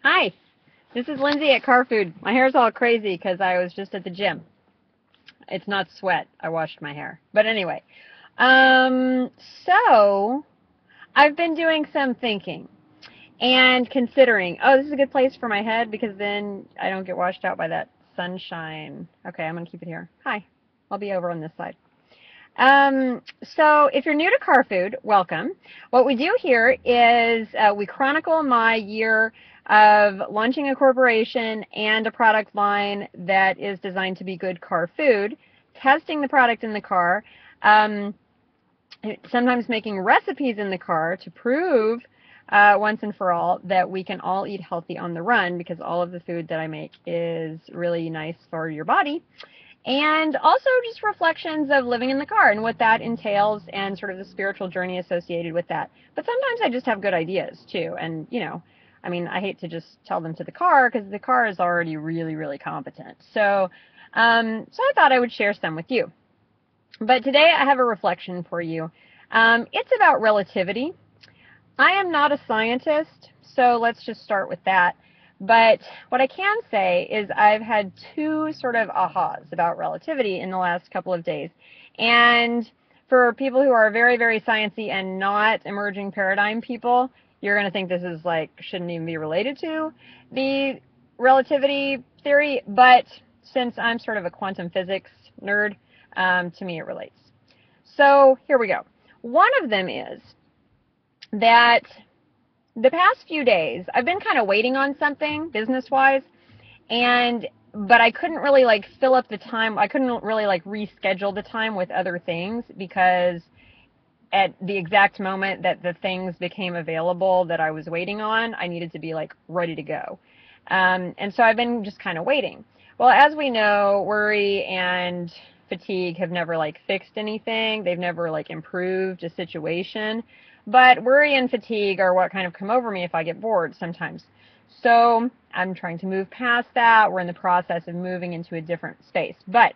Hi, this is Lindsay at Car Food. My hair's all crazy because I was just at the gym. It's not sweat. I washed my hair. But anyway, um, so I've been doing some thinking and considering. Oh, this is a good place for my head because then I don't get washed out by that sunshine. Okay, I'm going to keep it here. Hi, I'll be over on this side. So if you're new to Car Food, welcome. What we do here is we chronicle my year of launching a corporation and a product line that is designed to be good car food, testing the product in the car, um, sometimes making recipes in the car to prove once and for all that we can all eat healthy on the run, because all of the food that I make is really nice for your body. And also just reflections of living in the car and what that entails and sort of the spiritual journey associated with that. But sometimes I just have good ideas too. And, I mean, I hate to just tell them to the car because the car is already really, really competent. So I thought I would share some with you. But today I have a reflection for you. It's about relativity. I am not a scientist, so let's just start with that. But what I can say is I've had two sort of ahas about relativity in the last couple of days. And for people who are very, very sciencey and not emerging paradigm people, you're going to think this is like, shouldn't even be related to the relativity theory. But since I'm sort of a quantum physics nerd, to me it relates. So here we go. One of them is that the past few days, I've been kind of waiting on something business-wise, but I couldn't really like fill up the time. I couldn't really like reschedule the time with other things because at the exact moment that the things became available that I was waiting on, I needed to be like ready to go. And so I've been just kind of waiting. Well, as we know, worry and fatigue have never like fixed anything. They've never like improved a situation. But worry and fatigue are what kind of come over me if I get bored sometimes. So I'm trying to move past that. We're in the process of moving into a different space. But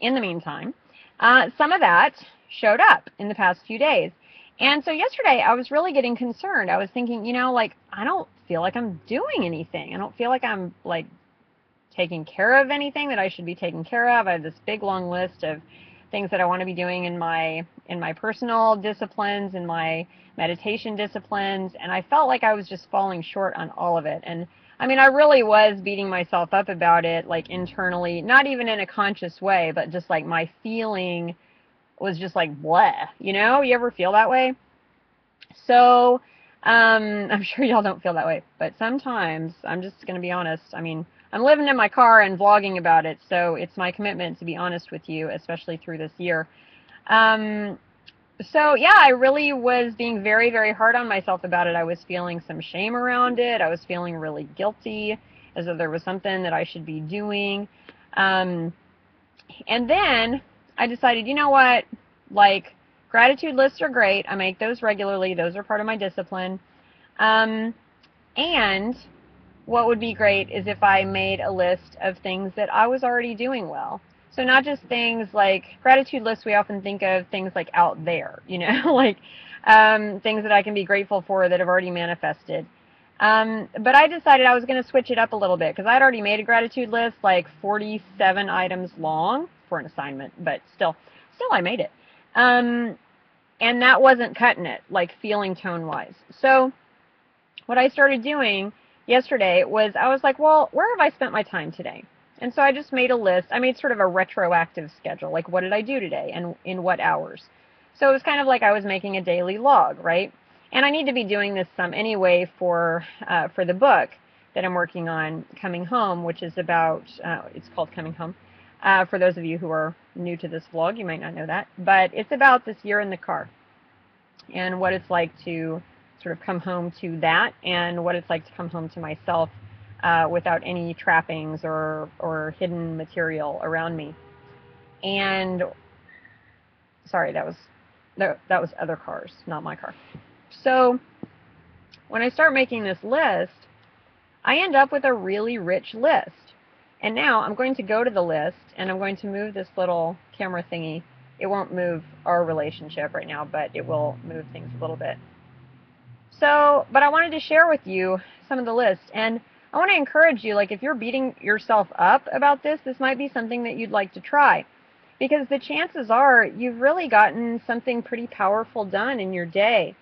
in the meantime, some of that showed up in the past few days. And so yesterday I was really getting concerned. I was thinking, like, I don't feel like I'm doing anything. I don't feel like I'm like taking care of anything that I should be taking care of. I have this big long list of things that I want to be doing in my personal disciplines, in my meditation disciplines, and I felt like I was just falling short on all of it. And I mean, I really was beating myself up about it, like internally, not even in a conscious way, but just like my feeling was just like bleh, you ever feel that way? So I'm sure y'all don't feel that way, but sometimes, I'm just going to be honest, I mean, I'm living in my car and vlogging about it, so it's my commitment to be honest with you, especially through this year. So yeah, I really was being very, very hard on myself about it. I was feeling some shame around it. I was feeling really guilty, as though there was something that I should be doing. And then I decided, you know what, like, gratitude lists are great. I make those regularly. Those are part of my discipline. And what would be great is if I made a list of things that I was already doing well. So not just things like gratitude lists, we often think of things like out there, like things that I can be grateful for that have already manifested. But I decided I was going to switch it up a little bit because I'd already made a gratitude list like 47 items long for an assignment, but still I made it. And that wasn't cutting it, like feeling tone-wise. So what I started doing yesterday was I was like, well, where have I spent my time today? And so I just made a list. I made sort of a retroactive schedule, like what did I do today and in what hours. So it was kind of like I was making a daily log, right? And I need to be doing this some anyway for the book that I'm working on, Coming Home, which is about, it's called Coming Home. For those of you who are new to this vlog, you might not know that. But it's about this year in the car and what it's like to sort of come home to that and what it's like to come home to myself without any trappings or hidden material around me. And sorry, that was other cars, not my car. So when I start making this list, I end up with a really rich list. And now I'm going to go to the list and I'm going to move this little camera thingy. It won't move our relationship right now, but it will move things a little bit. So, but I wanted to share with you some of the lists. And I want to encourage you, like if you're beating yourself up about this, this might be something that you'd like to try. Because the chances are you've really gotten something pretty powerful done in your day.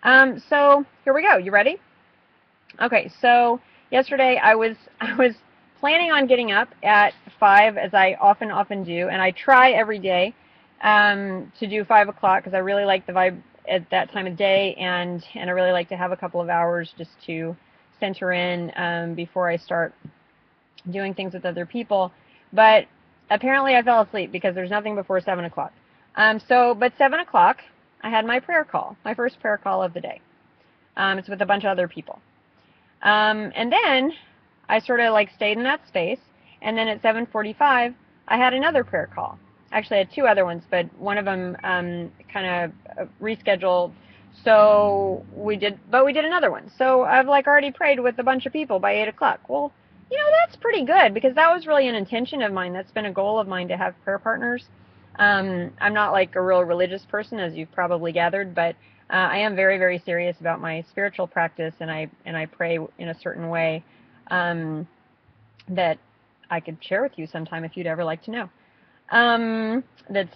So here we go. You ready? Okay, so yesterday I was planning on getting up at 5, as I often do, and I try every day to do 5 o'clock because I really like the vibe at that time of day, and I really like to have a couple of hours just to center in before I start doing things with other people. But apparently I fell asleep because there's nothing before 7 o'clock. But 7 o'clock, I had my prayer call, my first prayer call of the day. It's with a bunch of other people. And then I sort of like stayed in that space, and then at 7:45 I had another prayer call. Actually I had 2 other ones, but one of them kind of rescheduled, so we did another one. So I've like already prayed with a bunch of people by 8 o'clock. Well, you know, that's pretty good, because that was really an intention of mine. That's been a goal of mine, to have prayer partners. I'm not like a real religious person, as you've probably gathered, but I am very, very serious about my spiritual practice, and I pray in a certain way that I could share with you sometime if you'd ever like to know. That's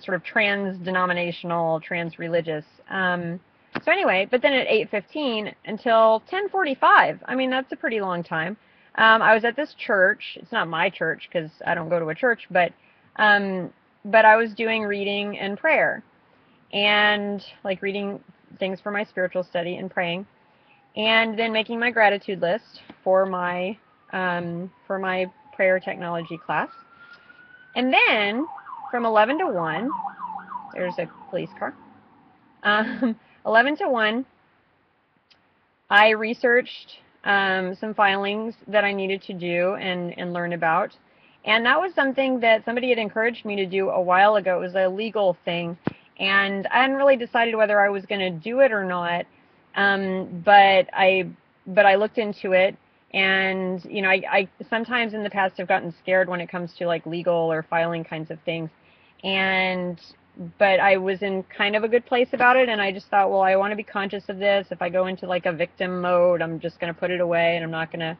sort of trans-denominational, trans-religious. So anyway, but then at 8:15 until 10:45, I mean, that's a pretty long time. I was at this church. It's not my church because I don't go to a church, but I was doing reading and prayer, and like reading things for my spiritual study and praying, and then making my gratitude list for my prayer technology class. And then from 11 to 1, there's a police car. 11 to 1, I researched some filings that I needed to do and learn about. And that was something that somebody had encouraged me to do a while ago. It was a legal thing, and I hadn't really decided whether I was going to do it or not. But I looked into it, and you know, I sometimes in the past have gotten scared when it comes to like legal or filing kinds of things, but I was in kind of a good place about it, and I just thought, well, I want to be conscious of this. If I go into like a victim mode, I'm just going to put it away, and I'm not going to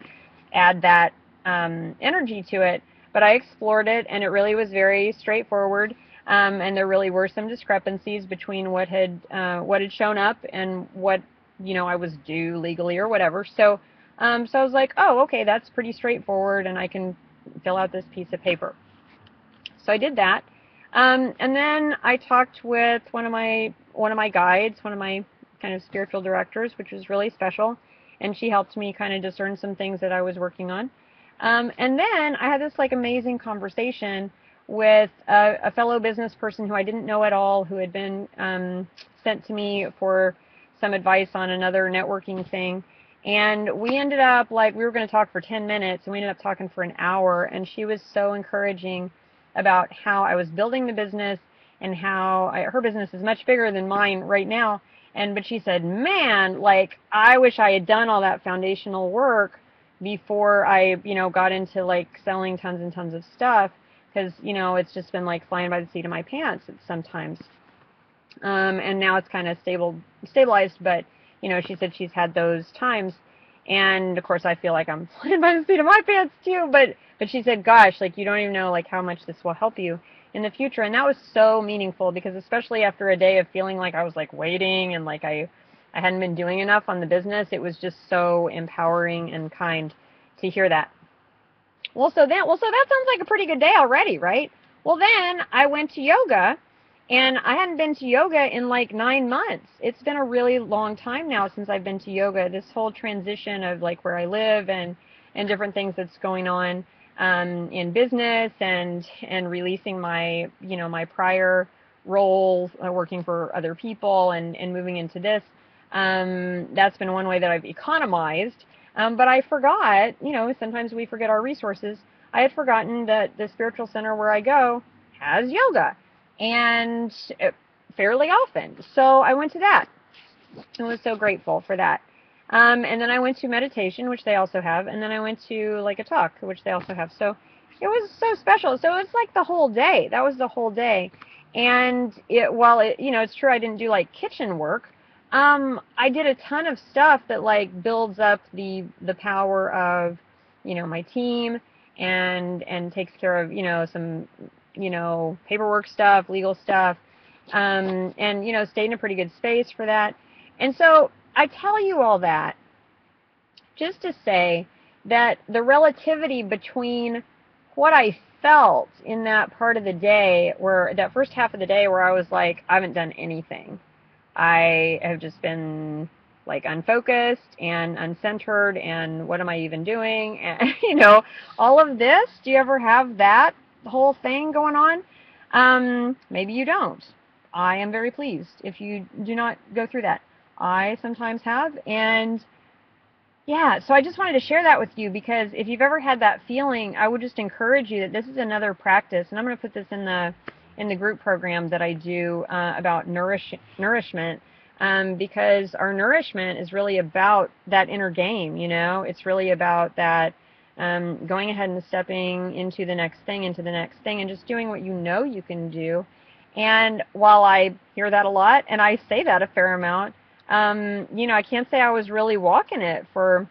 add that energy to it. But I explored it, and it really was very straightforward, and there really were some discrepancies between what had shown up and what, you know, I was due legally or whatever. So I was like, oh, okay, that's pretty straightforward, and I can fill out this piece of paper. So I did that. And then I talked with one of my guides, one of my kind of spiritual directors, which was really special, and she helped me kind of discern some things that I was working on. And then I had this like amazing conversation with a fellow business person who I didn't know at all, who had been sent to me for some advice on another networking thing. And we ended up, like, we were going to talk for 10 minutes, and we ended up talking for an hour, and she was so encouraging about how I was building the business, and how her business is much bigger than mine right now. But she said, man, like, I wish I had done all that foundational work before I, you know, got into like selling tons and tons of stuff, because, you know, it's just been like flying by the seat of my pants sometimes. And now it's kind of stabilized, but, you know, she said she's had those times, and of course I feel like I'm flying by the seat of my pants too, but she said, gosh, like, you don't even know like how much this will help you in the future. And that was so meaningful, because especially after a day of feeling like I was like waiting, and like I hadn't been doing enough on the business, it was just so empowering and kind to hear that. So that sounds like a pretty good day already, right? Well, then I went to yoga, and I hadn't been to yoga in like 9 months. It's been a really long time now since I've been to yoga. This whole transition of like where I live and different things that's going on in business, and releasing my, you know, my prior roles working for other people, and moving into this. That's been one way that I've economized. But I forgot, you know, sometimes we forget our resources. I had forgotten that the spiritual center where I go has yoga, and fairly often. So I went to that. I was so grateful for that. And then I went to meditation, which they also have, and then I went to like a talk, which they also have. So it was so special. So it's like the whole day. That was the whole day. And while you know, it's true I didn't do like kitchen work, I did a ton of stuff that like builds up the power of, you know, my team and takes care of, you know, some, you know, paperwork stuff, legal stuff, and, you know, stayed in a pretty good space for that. And so I tell you all that just to say that the relativity between what I felt in that part of the day, where that first half of the day where I was like, I haven't done anything. I have just been like unfocused and uncentered, and what am I even doing? And you know, all of this. Do you ever have that whole thing going on? Maybe you don't. I am very pleased if you do not go through that. I sometimes have, and yeah, so I just wanted to share that with you, because if you've ever had that feeling, I would just encourage you that this is another practice, and I'm going to put this in the group program that I do about nourishment, because our nourishment is really about that inner game. You know, it's really about that going ahead and stepping into the next thing, and just doing what you know you can do. And while I hear that a lot, and I say that a fair amount, you know, I can't say I was really walking it for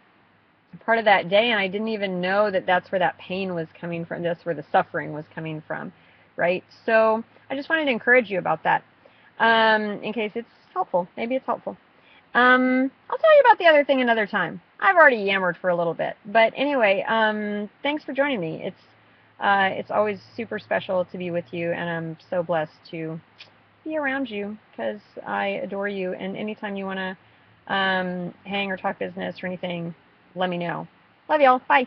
part of that day, and I didn't even know that that's where that pain was coming from. That's where the suffering was coming from, right? So I just wanted to encourage you about that, in case it's helpful. Maybe it's helpful. I'll tell you about the other thing another time. I've already yammered for a little bit, but anyway, thanks for joining me. It's always super special to be with you, and I'm so blessed to be around you, because I adore you. And anytime you want to hang or talk business or anything, let me know. Love y'all. Bye.